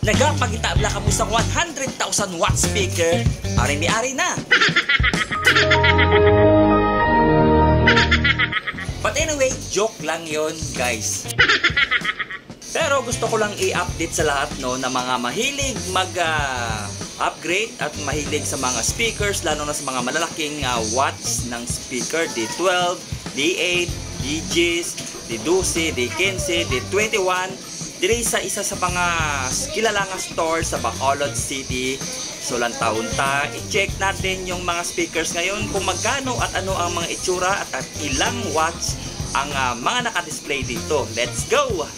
Nagapagitabla ka mo sa 100,000 watt speaker, ari-ari na. But anyway, joke lang yon guys. Pero gusto ko lang i-update sa lahat no na mga mahilig mag-upgrade at mahilig sa mga speakers, lalo na sa mga malalaking watts ng speaker, D12, D8, D10, D12, D15, D21, diri sa isa sa mga kilalang store sa Bacolod City. So lang taon ta, i-check natin yung mga speakers ngayon kung magkano at ano ang mga itsura at ilang watts ang mga naka-display dito. Let's go!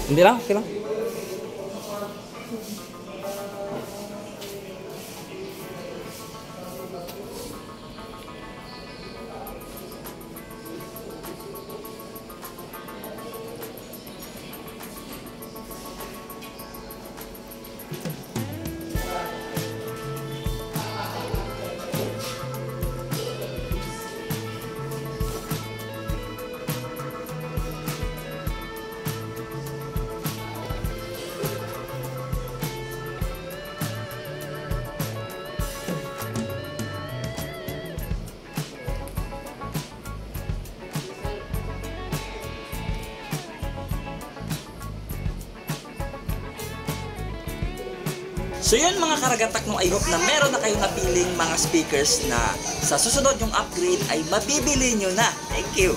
Hindi lang, okay lang. So yun mga karagatak, no, I hope na meron na kayong napiling mga speakers na sa susunod yung upgrade ay mabibili nyo na. Thank you!